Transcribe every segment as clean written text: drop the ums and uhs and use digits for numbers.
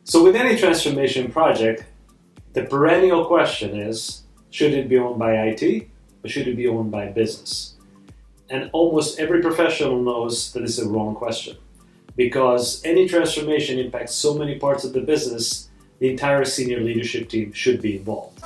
So with any transformation project, the perennial question is, should it be owned by IT or should it be owned by business? And almost every professional knows that this is a wrong question, because any transformation impacts so many parts of the business, the entire senior leadership team should be involved.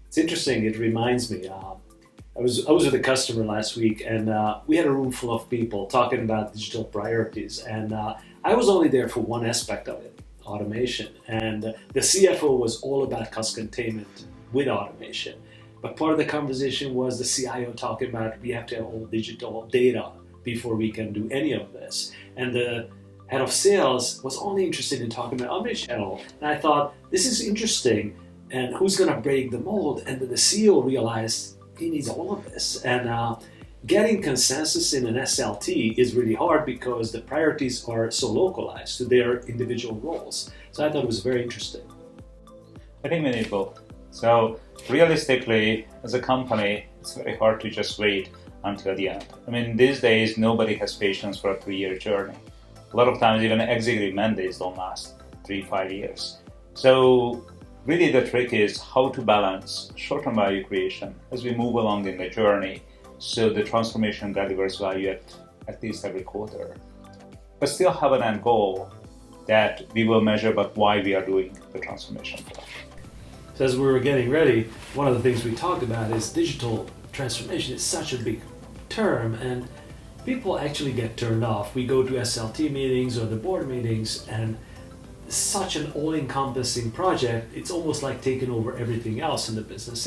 It's interesting, it reminds me, I was with a customer last week, and we had a room full of people talking about digital priorities, and I was only there for one aspect of it, automation, and the CFO was all about cost containment with automation. But part of the conversation was the CIO talking about we have to have all digital data before we can do any of this, and the head of sales was only interested in talking about omnichannel. And I thought, this is interesting, and who's going to break the mold? And then the CEO realized he needs all of this. And getting consensus in an SLT is really hard because the priorities are so localized to their individual roles. So I thought it was very interesting. I think we need both. So realistically, as a company, it's very hard to just wait until the end. I mean, these days, nobody has patience for a 3-year journey. A lot of times, even executive mandates don't last 3-5 years. So really the trick is how to balance short-term value creation as we move along in the journey so the transformation delivers value at least every quarter, but still have an end goal that we will measure about why we are doing the transformation. So as we were getting ready, one of the things we talked about is digital transformation is such a big term, and people actually get turned off. We go to SLT meetings or the board meetings, and such an all-encompassing project, it's almost like taking over everything else in the business.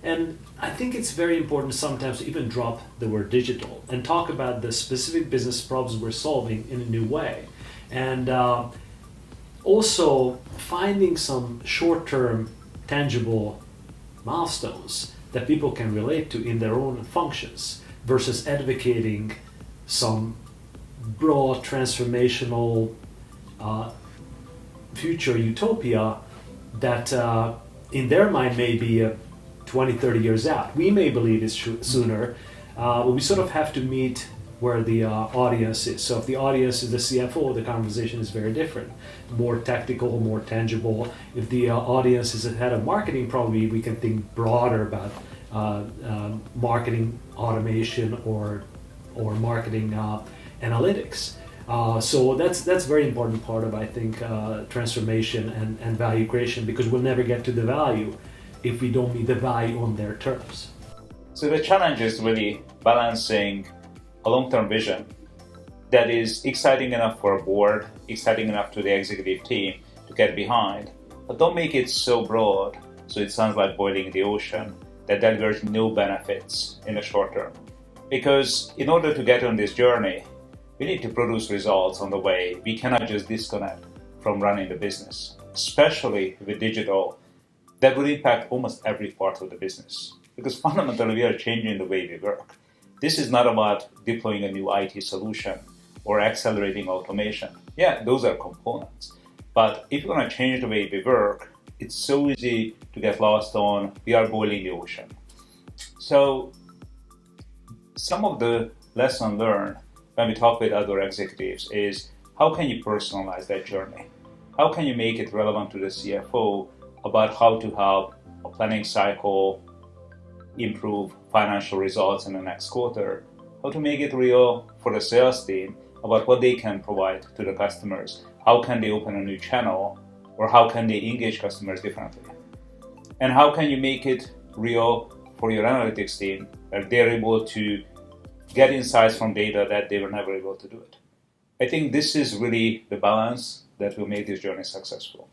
And I think it's very important sometimes to even drop the word digital and talk about the specific business problems we're solving in a new way. And also finding some short-term tangible milestones that people can relate to in their own functions versus advocating some broad transformational future utopia that in their mind may be 20-30 years out. We may believe it's sooner, but we sort of have to meet where the audience is. So if the audience is the CFO, the conversation is very different, more tactical, more tangible. If the audience is the head of marketing, probably we can think broader about marketing automation or marketing analytics. So that's very important part of, I think, transformation and value creation, because we'll never get to the value if we don't meet the value on their terms. So the challenge is really balancing a long-term vision that is exciting enough for a board, exciting enough to the executive team to get behind, but don't make it so broad so it sounds like boiling the ocean that delivers no benefits in the short term. Because in order to get on this journey, we need to produce results on the way. We cannot just disconnect from running the business, especially with digital. That would impact almost every part of the business, because fundamentally we are changing the way we work. This is not about deploying a new IT solution or accelerating automation. Yeah, those are components. But if you want to change the way we work, it's so easy to get lost on we are boiling the ocean. So some of the lessons learned when we talk with other executives is how can you personalize that journey? How can you make it relevant to the CFO about how to help a planning cycle improve financial results in the next quarter? How to make it real for the sales team about what they can provide to the customers? How can they open a new channel, or how can they engage customers differently? And how can you make it real for your analytics team, that they're able to get insights from data that they were never able to do it? I think this is really the balance that will make this journey successful.